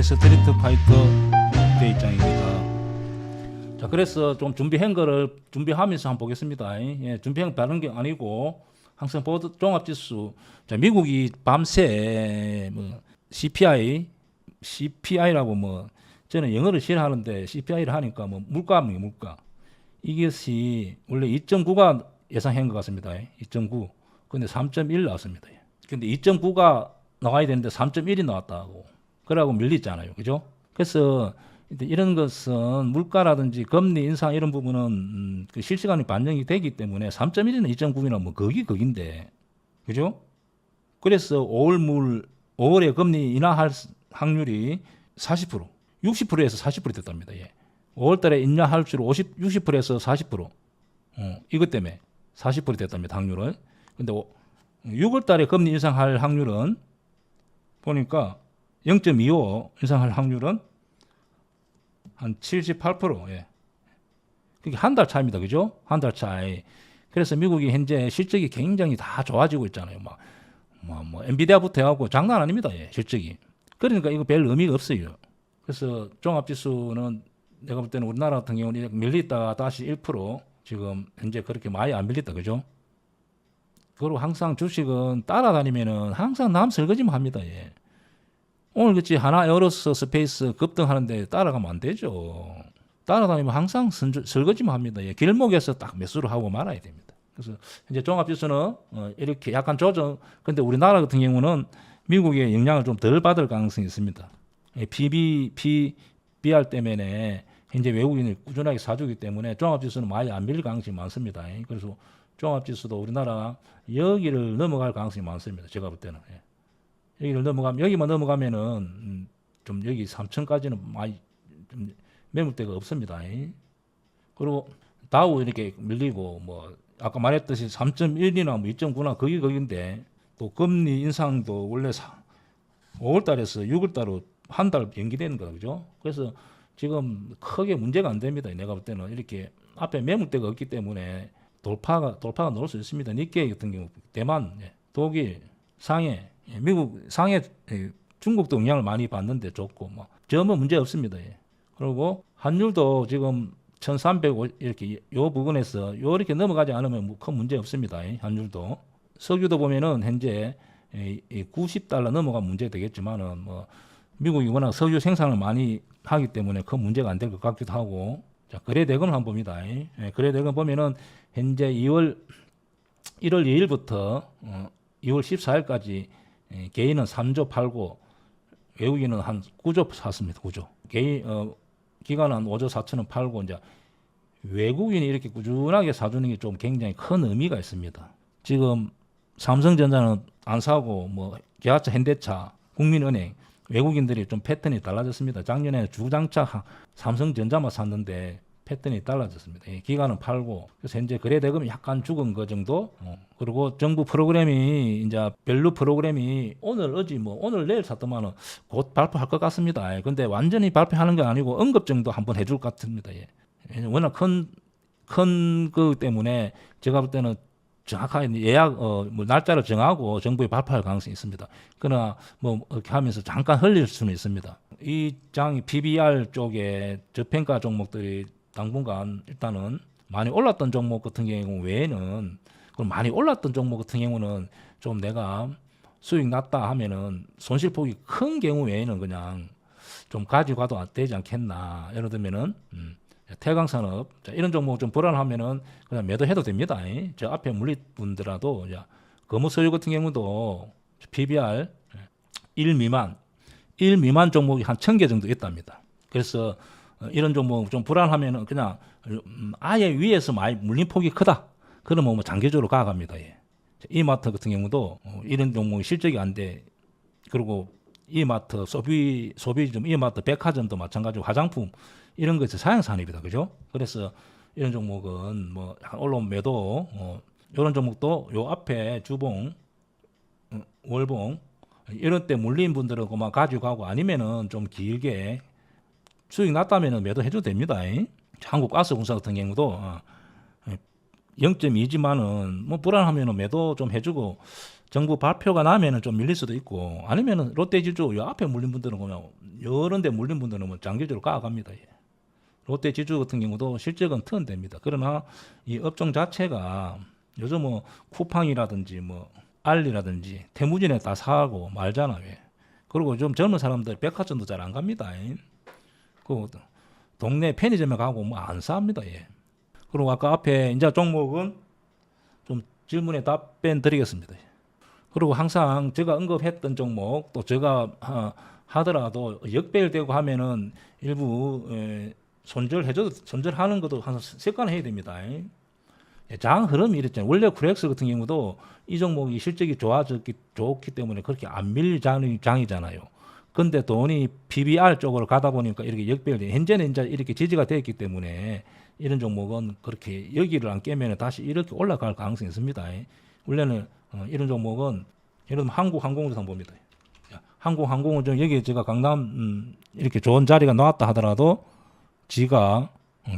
스트리트 파이터 대 입장입니다. 자, 그래서 좀 준비한 거를 준비하면서 한번 보겠습니다. 예, 준비한 다른 게 아니고 항상 보드 종합지수. 자, 미국이 밤새 뭐 CPI라고 뭐 저는 영어를 싫어하는데 CPI를 하니까 뭐 물가입니다. 물가. 이것이 원래 2.9가 예상한 것 같습니다. 2.9. 근데 3.1 나왔습니다. 근데 2.9가 나와야 되는데 3.1이 나왔다고. 그러고 밀리잖아요. 그죠? 그래서 이런 것은 물가라든지 금리 인상 이런 부분은 그 실시간에 반영이 되기 때문에 3.1이나 2.9이나 뭐 거긴데. 그죠? 그래서 5월에 금리 인하할 확률이 40%, 60%에서 40% 됐답니다. 예. 5월 달에 인하할 줄 60%에서 40%. 이것 때문에 40% 됐답니다. 확률은. 근데 6월 달에 금리 인상할 확률은 보니까 0.25 인상할 확률은 한 78%. 예. 그게 한 달 차입니다. 그죠? 한 달 차이. 그래서 미국이 현재 실적이 굉장히 다 좋아지고 있잖아요. 뭐 엔비디아부터 해갖고 장난 아닙니다. 예, 실적이. 그러니까 이거 별 의미가 없어요. 그래서 종합지수는 내가 볼 때는 우리나라 같은 경우는 밀리다가 다시 1% 지금 현재 그렇게 많이 안 밀렸다. 그죠? 그리고 항상 주식은 따라다니면은 항상 남 설거지만 합니다. 예. 오늘 그치 하나 에어로스 스페이스 급등하는데 따라가면 안 되죠. 따라다니면 항상 설거지만 합니다. 예. 길목에서 딱 매수를 하고 말아야 됩니다. 그래서 이제 종합지수는 이렇게 약간 조정. 근데 우리나라 같은 경우는 미국의 영향을 좀 덜 받을 가능성이 있습니다. PBR 때문에 현재 외국인이 꾸준하게 사주기 때문에 종합지수는 많이 안 밀릴 가능성이 많습니다. 그래서 종합지수도 우리나라 여기를 넘어갈 가능성이 많습니다. 제가 볼 때는. 여기만 넘어가면은 좀 여기 3천까지는 많이 좀 매물대가 없습니다. 그리고 다우 이렇게 밀리고 뭐 아까 말했듯이 3.1이나 뭐 2.9나 거긴데 또 금리 인상도 원래 5월 달에서 6월 달로 한 달 연기되는 거죠. 그죠? 그래서 지금 크게 문제가 안 됩니다. 내가 볼 때는 이렇게 앞에 매물대가 없기 때문에 돌파가 나올 수 있습니다. 니케이 같은 경우 대만, 독일, 상해, 미국 상해, 중국도 영향을 많이 받는데 좋고 뭐 점은 문제 없습니다. 그리고 환율도 지금 1300 이렇게 요 부분에서 이렇게 넘어가지 않으면 뭐 큰 문제 없습니다. 환율도. 석유도 보면은 현재 90달러 넘어가면 문제 되겠지만은 뭐 미국이 워낙 석유 생산을 많이 하기 때문에 큰 문제가 안 될 것 같기도 하고. 자, 거래대금을 한번 봅니다. 거래대금 보면은 현재 1월 2일부터 2월 14일까지 개인은 3조 팔고 외국인은 한 9조 샀습니다. 9조. 기관은 5조 4천원 팔고 이제 외국인이 이렇게 꾸준하게 사주는 게 좀 굉장히 큰 의미가 있습니다. 지금 삼성전자는 안 사고 뭐 기아차, 현대차, 국민은행 외국인들이 좀 패턴이 달라졌습니다. 작년에 주장차 삼성전자만 샀는데 패턴이 달라졌습니다. 기관은 팔고 그래서 현재 거래대금이 약간 죽은 거 정도. 그리고 정부 프로그램이 이제 밸류 프로그램이 오늘 내일 샀더만은 곧 발표할 것 같습니다. 근데 완전히 발표하는 게 아니고 언급 정도 한번 해줄 것 같습니다. 워낙 큰 거 때문에 제가 볼 때는 정확하게 예약 뭐 날짜를 정하고 정부에 발표할 가능성이 있습니다. 그러나 뭐 이렇게 하면서 잠깐 흘릴 수는 있습니다. 이 장이 PBR 쪽에 저평가 종목들이 당분간 일단은 많이 올랐던 종목 같은 경우 외에는 그럼 많이 올랐던 종목 같은 경우는 좀 내가 수익 났다 하면은 손실폭이 큰 경우 외에는 그냥 좀 가지고 가도 되지 않겠나. 예를 들면은 태광산업 이런 종목 좀 불안하면은 그냥 매도해도 됩니다. 저 앞에 물린 분들라도 거무서유 같은 경우도 PBR 1 미만 종목이 한 1000개 정도 있답니다. 그래서 이런 종목 좀 불안하면은 그냥 아예 위에서 많이 물림폭이 크다. 그러면 뭐 장기적으로 가갑니다. 이마트 같은 경우도 이런 종목이 실적이 안 돼. 그리고 이마트 소비점, 이마트 백화점도 마찬가지고 화장품 이런 것이 사양산업이다. 그죠? 그래서 이런 종목은 뭐 올라온 매도, 이런 종목도 요 앞에 주봉, 월봉 이런 때 물린 분들은 그만 가지고 가고 아니면은 좀 길게 수익 났다면은 매도 해도 됩니다. 한국가스공사 같은 경우도 0.2지만은 뭐 불안하면은 매도 좀 해주고 정부 발표가 나면은 좀 밀릴 수도 있고 아니면은 롯데지주 요 앞에 물린 분들은 그냥 여러 데 물린 분들은 뭐 장기적으로 까갑니다. 예. 롯데지주 같은 경우도 실적은 턴됩니다. 그러나 이 업종 자체가 요즘 뭐 쿠팡이라든지 뭐 알리라든지 태무진에 다 사고 말잖아요. 예. 그리고 좀 젊은 사람들 백화점도 잘 안 갑니다. 예. 그 동네 편의점에 가고 뭐 안 삽니다. 예. 그리고 아까 앞에 이제 종목은 좀 질문에 답변 드리겠습니다. 그리고 항상 제가 언급했던 종목 또 제가 하더라도 역배열되고 하면은 일부 손절하는 것도 항상 습관해야 됩니다. 장 흐름이 이랬잖아요. 원래 쿠렉스 같은 경우도 이 종목이 실적이 좋기 때문에 그렇게 안 밀릴 장이잖아요. 근데 돈이 PBR 쪽으로 가다 보니까 이렇게 역배열돼. 현재는 이제 이렇게 지지가 되었기 때문에 이런 종목은 그렇게 여기를 안 깨면 다시 이렇게 올라갈 가능성이 있습니다. 원래는 이런 종목은 예를 들면 한국항공으로 한번 봅니다. 한국항공은 좀 여기 제가 강남 이렇게 좋은 자리가 나왔다 하더라도 지가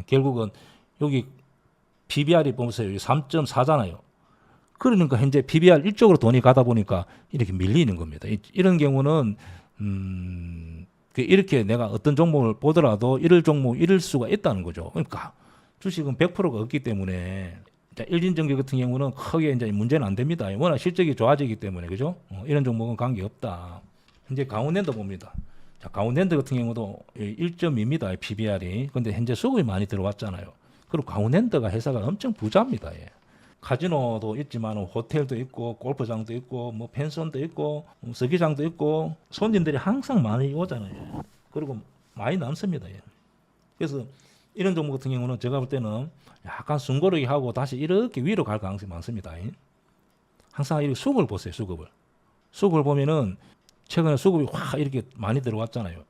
결국은 여기 PBR이 보세요. 3.4잖아요. 그러니까 현재 PBR 이쪽으로 돈이 가다 보니까 이렇게 밀리는 겁니다. 이런 경우는 이렇게 내가 어떤 종목을 보더라도 이럴 종목 이럴 수가 있다는 거죠. 그러니까 주식은 100%가 없기 때문에 일진전기 같은 경우는 크게 이제 문제는 안 됩니다. 워낙 실적이 좋아지기 때문에 그죠? 이런 종목은 관계 없다. 이제 강원랜드 봅니다. 자, 강원랜드 같은 경우도 1.2입니다. PBR이. 근데 현재 수급이 많이 들어왔잖아요. 그리고 강원랜드가 회사가 엄청 부자입니다. 예. 카지노도 있지만 호텔도 있고 골프장도 있고 뭐 펜션도 있고 스키장도 있고 손님들이 항상 많이 오잖아요. 그리고 많이 남습니다. 예. 그래서 이런 종목 같은 경우는 제가 볼 때는 약간 숨고르기 하고 다시 이렇게 위로 갈 가능성이 많습니다. 항상 이렇게 수급을 보세요. 수급을 보면은 최근에 수급이 확 이렇게 많이 들어왔잖아요.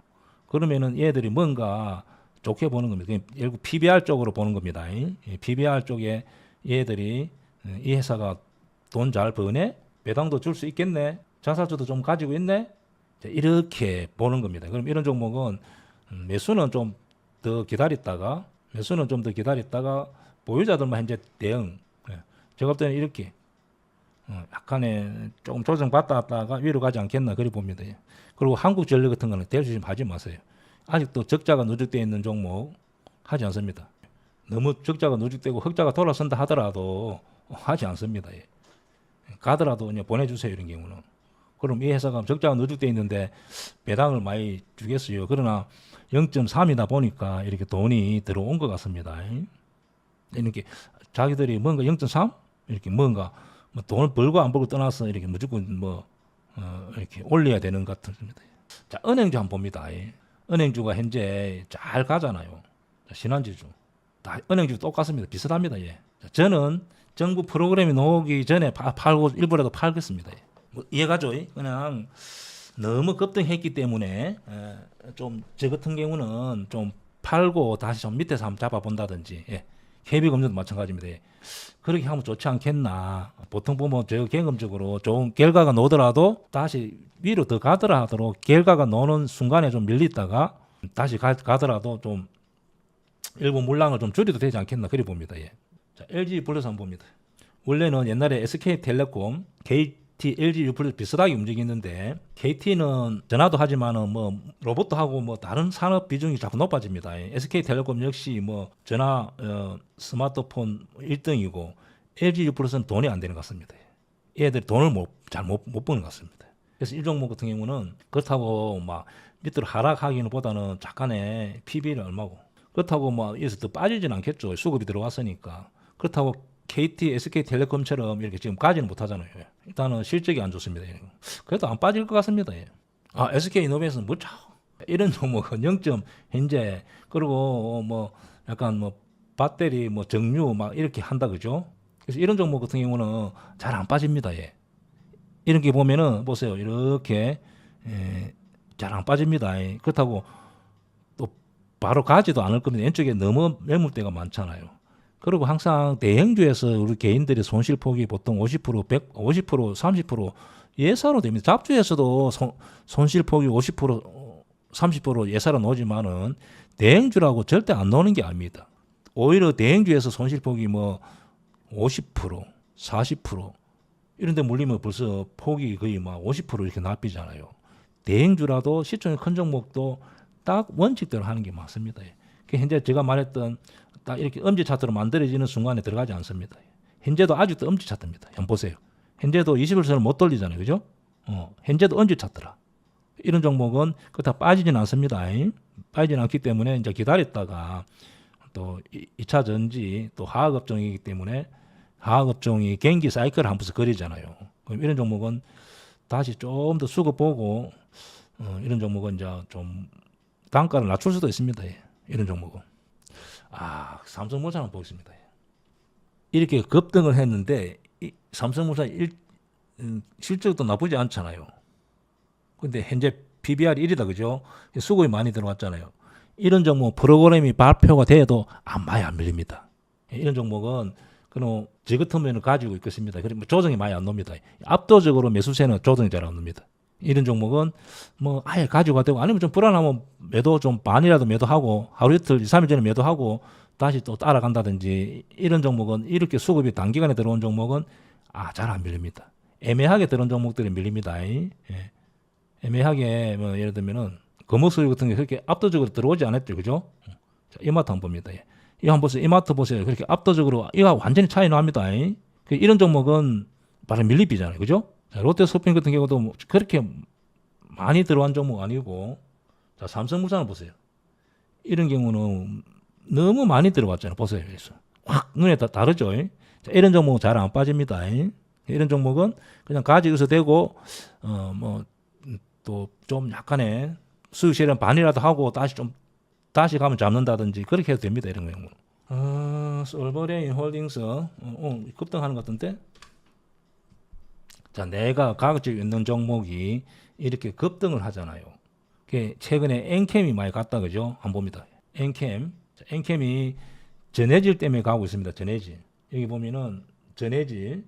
그러면은 얘들이 뭔가 좋게 보는 겁니다. 결국 PBR 쪽으로 보는 겁니다. PBR 쪽에 얘들이 이 회사가 돈 잘 버네, 배당도 줄 수 있겠네, 자사주도 좀 가지고 있네, 이렇게 보는 겁니다. 그럼 이런 종목은 매수는 좀 더 기다렸다가 보유자들만 현재 대응. 제가 볼 때는 이렇게 약간의 조금 조정받다 왔다가 위로 가지 않겠나 그리 봅니다. 그리고 한국전력 같은 거는 대주심 하지 마세요. 아직도 적자가 누적되어 있는 종목 하지 않습니다. 너무 적자가 누적되고 흑자가 돌아선다 하더라도 하지 않습니다. 가더라도 그냥 보내주세요. 이런 경우는. 그럼 이 회사가 적자가 누적되어 있는데 배당을 많이 주겠어요. 그러나 0.3이다 보니까 이렇게 돈이 들어온 것 같습니다. 이렇게 자기들이 뭔가 0.3 이렇게 뭔가 뭐 돈을 벌고 안 벌고 떠나서 이렇게 무조건 이렇게 올려야 되는 것 같습니다. 자, 은행주 한번 봅니다. 은행주가 현재 잘 가잖아요. 신한지주 다 은행주 똑같습니다. 비슷합니다. 저는 정부 프로그램이 나오기 전에 팔고 일부라도 팔겠습니다. 뭐 이해가죠? 그냥 너무 급등했기 때문에 좀 저 같은 경우는 좀 팔고 다시 좀 밑에서 한번 잡아본다든지 KB금융도 마찬가지입니다. 그렇게 하면 좋지 않겠나. 보통 보면 저 경험적으로 좋은 결과가 나오더라도 다시 위로 더 가더라도 결과가 나오는 순간에 좀 밀리다가 다시 가더라도 좀 일부 물량을 좀 줄여도 되지 않겠나 그리 봅니다. 자, LG 플러스 한번 봅니다. 원래는 옛날에 SK텔레콤, KT, LG U+플러스 비슷하게 움직이는데 KT는 전화도 하지만은 뭐 로봇도 하고 뭐 다른 산업 비중이 자꾸 높아집니다. SK텔레콤 역시 뭐 전화, 스마트폰 1등이고 LG U+플러스는 돈이 안 되는 것 같습니다. 얘들 돈을 잘 못 버는 것 같습니다. 그래서 이 종목 같은 경우는 그렇다고 막 밑으로 하락하기는 보다는 약간의 PB를 얼마고 그렇다고 뭐 여기서 더 빠지진 않겠죠. 수급이 들어왔으니까. 그렇다고 KT, SK텔레콤처럼 이렇게 지금 가지는 못하잖아요. 일단은 실적이 안 좋습니다. 그래도 안 빠질 것 같습니다. SK이노베이션 뭐죠? 이런 종목은 0점 현재 그리고 뭐 약간 뭐 배터리 뭐 정류 막 이렇게 한다 그죠? 그래서 이런 종목 같은 경우는 잘 안 빠집니다. 이런 게 보면은 보세요. 이렇게 잘 안 빠집니다. 그렇다고 또 바로 가지도 않을 겁니다. 왼쪽에 너무 매물대가 많잖아요. 그리고 항상 대형주에서 우리 개인들의 손실폭이 보통 50%, 100, 50%, 30% 예사로 됩니다. 잡주에서도 손실폭이 50%, 30% 예사로 나오지만은 대형주라고 절대 안 나오는 게 아닙니다. 오히려 대형주에서 손실폭이 뭐 50%, 40% 이런 데 물리면 벌써 폭이 거의 막 50% 이렇게 납비잖아요. 대행주라도 시총이 큰 종목도 딱 원칙대로 하는 게 맞습니다. 현재 제가 말했던 딱 이렇게 엄지 차트로 만들어지는 순간에 들어가지 않습니다. 현재도 아직도 엄지 차트입니다. 한번 보세요. 현재도 21선을 못 돌리잖아요. 그죠? 현재도 엄지 차트라. 이런 종목은 그렇다 빠지진 않습니다. 빠지진 않기 때문에 이제 기다렸다가 또 2차 전지 또 화학업종이기 때문에 화학업종이 경기 사이클을 한 번씩 그리잖아요. 그럼 이런 종목은 다시 좀 더 수급 보고 이런 종목은 이제 좀 단가를 낮출 수도 있습니다. 이런 종목은. 삼성물산 한번 보겠습니다. 이렇게 급등을 했는데 삼성물산 실적도 나쁘지 않잖아요. 근데 현재 PBR이 1이다 그죠? 수급이 많이 들어왔잖아요. 이런 종목 프로그램이 발표가 돼도 많이 안 밀립니다. 이런 종목은 그럼 저같으면 가지고 있겠습니다. 그리고 조정이 많이 안 놉니다. 압도적으로 매수세는 조정이 잘 안 놉니다. 이런 종목은 뭐 아예 가지고 가되고 아니면 좀 불안하면 매도 좀 반이라도 매도하고 하루 이틀 2, 3일 전에 매도하고 다시 또 따라간다든지 이런 종목은 이렇게 수급이 단기간에 들어온 종목은 잘 안 밀립니다. 애매하게 들어온 종목들이 밀립니다. 애매하게 뭐 예를 들면은 거목소유 같은 게 그렇게 압도적으로 들어오지 않았죠. 그죠? 자, 이마트 한번 봅니다. 이거 한번 보세요. 이마트 보세요. 그렇게 압도적으로 이거 완전히 차이 납니다. 이런 종목은 바로 밀립이잖아요. 그죠? 자, 롯데쇼핑 같은 경우도 뭐 그렇게 많이 들어간 종목 아니고 자, 삼성물산을 보세요. 이런 경우는 너무 많이 들어갔잖아요. 보세요. 그래서 확 눈에 다르죠. 자, 이런 종목은 잘 안 빠집니다. 이런 종목은 그냥 가지고 있어도 되고 뭐 또 좀 약간의 수익 실현 반이라도 하고 다시 가면 잡는다든지 그렇게 해도 됩니다. 이런 경우는. 솔버레인 홀딩스 급등하는 것 같은데. 자, 내가 가지고 있는 종목이 이렇게 급등을 하잖아요. 최근에 엔캠이 많이 갔다 그죠? 한번 봅니다. 엔캠이 전해질 때문에 가고 있습니다. 전해질. 여기 보면은 전해질.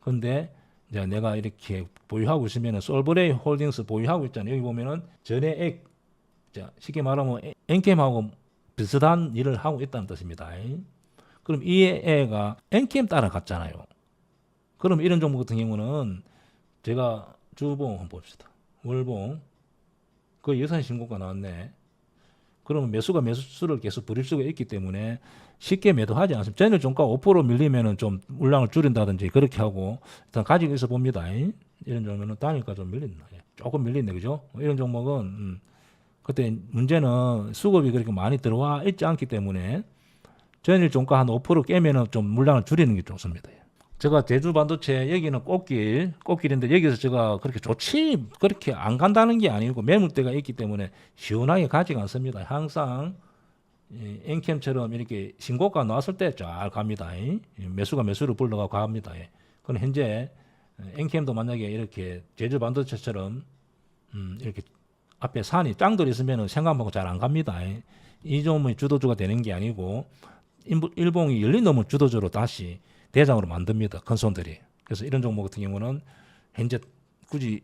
근데 이제 내가 이렇게 보유하고 있으면은 솔브레이 홀딩스 보유하고 있잖아요. 여기 보면은 전해액. 자, 쉽게 말하면 엔캠하고 비슷한 일을 하고 있다는 뜻입니다. 그럼 이 애가 엔캠 따라갔잖아요. 그럼 이런 종목 같은 경우는 제가 주봉 한번 봅시다. 월봉. 그 예산 신고가 나왔네. 그러면 매수가 매수수를 계속 부릴 수가 있기 때문에 쉽게 매도하지 않습니다. 전일 종가 5% 밀리면은 좀 물량을 줄인다든지 그렇게 하고 일단 가지고 있어 봅니다. 이런 종목은 단일가 좀 밀린다. 조금 밀린다. 그죠? 이런 종목은 그때 문제는 수급이 그렇게 많이 들어와 있지 않기 때문에 전일 종가 한 5% 깨면은 좀 물량을 줄이는 게 좋습니다. 제가 제주 반도체 여기는 꽃길인데 여기서 제가 그렇게 그렇게 안 간다는 게 아니고 매물대가 있기 때문에 시원하게 가지가 않습니다. 항상 엔캠처럼 이렇게 신고가 나왔을 때 잘 갑니다. 매수가 매수를 불러가고 갑니다. 그럼 현재 엔캠도 만약에 이렇게 제주 반도체처럼 이렇게 앞에 산이 짱돌이 있으면 생각하고 잘 안 갑니다. 이 종목이 주도주가 되는 게 아니고 일봉이 열린 놈을 주도주로 다시 대장으로 만듭니다. 큰 손들이. 그래서 이런 종목 같은 경우는 현재 굳이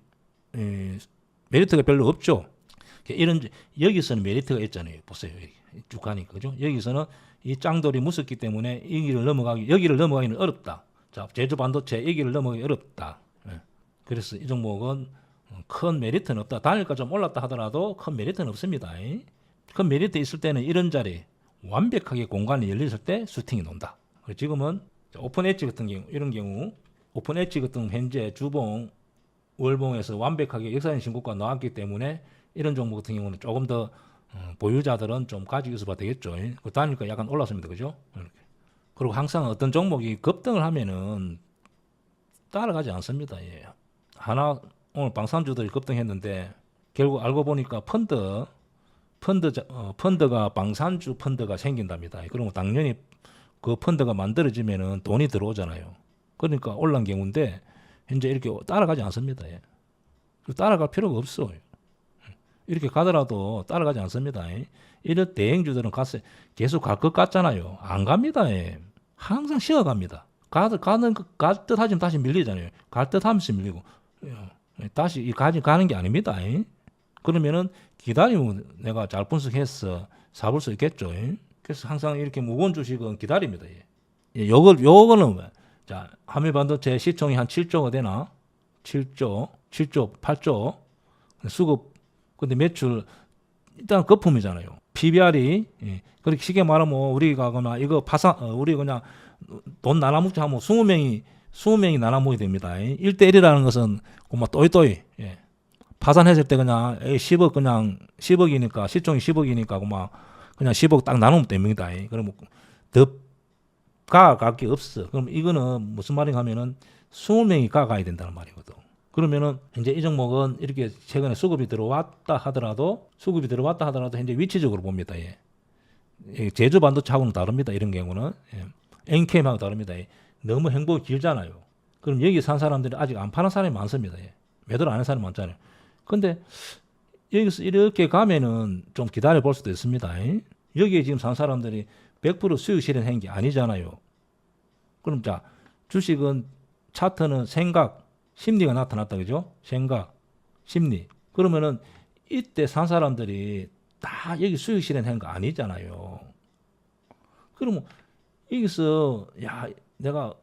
메리트가 별로 없죠. 여기서는 메리트가 있잖아요. 보세요. 쭉 가니까 그죠? 여기서는 이 짱돌이 무섭기 때문에 여기를 넘어가기는 어렵다. 자, 제주 반도체 여기를 넘어가기 어렵다. 그래서 이 종목은 큰 메리트는 없다. 단일가 좀 올랐다 하더라도 큰 메리트는 없습니다. 큰 메리트 있을 때는 이런 자리 완벽하게 공간이 열렸을 때 슈팅이 논다. 지금은 오픈 엣지 같은 경우 이런 경우 오픈 엣지 같은 현재 주봉 월봉에서 완벽하게 역사적인 신고가 나왔기 때문에 이런 종목 같은 경우는 조금 더 보유자들은 좀 가지고 있어 봐야 되겠죠. 그 단일가 약간 올랐습니다. 그죠? 이렇게. 그리고 항상 어떤 종목이 급등을 하면은 따라가지 않습니다. 하나 오늘 방산주들이 급등했는데 결국 알고 보니까 펀드가 방산주 펀드가 생긴답니다. 그러면 당연히 그 펀드가 만들어지면은 돈이 들어오잖아요. 그러니까 올란 경우인데 현재 이렇게 따라가지 않습니다. 따라갈 필요가 없어요. 이렇게 가더라도 따라가지 않습니다. 이런 대행주들은 계속 갈 것 같잖아요. 안 갑니다. 항상 쉬어갑니다. 갈 듯 하지만 다시 밀리잖아요. 갈 듯 하면서 밀리고 다시 가는 게 아닙니다. 그러면은 기다리면 내가 잘 분석해서 사볼 수 있겠죠. 그래서 항상 이렇게 무거운 주식은 기다립니다. 요거는 자, 한미반도체 시총이 한 7조가 되나? 7조, 8조. 수급, 근데 매출, 일단 거품이잖아요. PBR이, 예. 그렇게 쉽게 말하면 우리가 그냥 이거 우리 그냥 돈 나눠먹자 하면 20명이 나눠먹게 됩니다. 1대1이라는 것은 그만 또이또이, 예. 파산했을 때 그냥 10억 그냥 10억이니까 시총이 10억이니까 그냥 10억 딱 나누면 됩니다. 그러면 더 가갈 게 없어. 그럼 이거는 무슨 말인가 하면은 20명이 가야 된다는 말이거든. 그러면은 이제 이 종목은 이렇게 최근에 수급이 들어왔다 하더라도 현재 위치적으로 봅니다. 제주 반도체하고는 다릅니다. 이런 경우는 NK하고 다릅니다. 너무 행보가 길잖아요. 그럼 여기 산 사람들이 아직 안 파는 사람이 많습니다. 매도를 안 하는 사람이 많잖아요. 근데 여기서 이렇게 가면은 좀 기다려 볼 수도 있습니다. 여기에 지금 산 사람들이 100% 수익 실현한 게 아니잖아요. 그럼 자, 주식은 차트는 생각, 심리가 나타났다, 그죠? 생각, 심리. 그러면은 이때 산 사람들이 다 여기 수익 실현한 거 아니잖아요. 그러면 여기서 야, 내가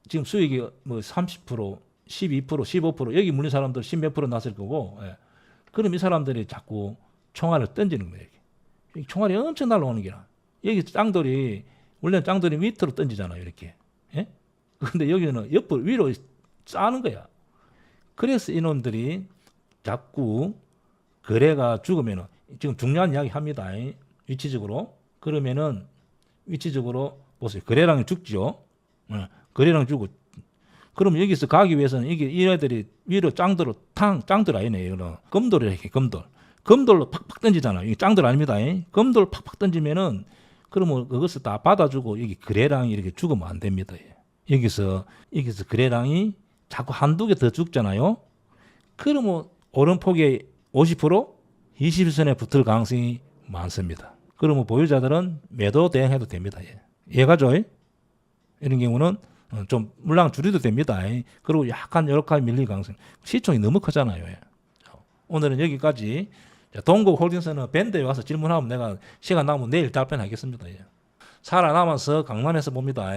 지금 수익이 뭐 30%, 12%, 15% 여기 물린 사람들 10몇 프로 났을 거고, 예. 그럼 이 사람들이 자꾸 총알을 던지는 거예요. 여기 총알이 엄청 날라오는 게라. 여기 짱돌이 원래는 짱돌이 밑으로 던지잖아요, 이렇게. 예? 근데 여기는 옆으로 위로 싸는 거야. 그래서 이놈들이 자꾸 거래가 죽으면은 지금 중요한 이야기 합니다. 위치적으로. 그러면은 위치적으로 보세요. 거래량이 죽죠. 예. 거래량 주고. 그럼 여기서 가기 위해서는 이게 얘네들이 위로 짱돌로 짱돌 아니네. 이거는 검돌이라 이렇게 검돌로 팍팍 던지잖아. 이게 짱돌 아닙니다. 검돌 팍팍 던지면은 그러면 그것을 다 받아주고 여기 거래량이 이렇게 죽으면 안 됩니다. 여기서 거래량이 자꾸 한두 개 더 죽잖아요. 그러면 오름폭의 50%, 20선에 붙을 가능성이 많습니다. 그러면 보유자들은 매도 대응해도 됩니다. 이해가죠? 이런 경우는 좀 물량 줄여도 됩니다. 그리고 약간 이렇게 밀릴 가능성. 시총이 너무 크잖아요. 오늘은 여기까지. 동국홀딩스는 밴드에 와서 질문하면 내가 시간 남으면 내일 답변하겠습니다. 살아남아서 강만해서 봅니다.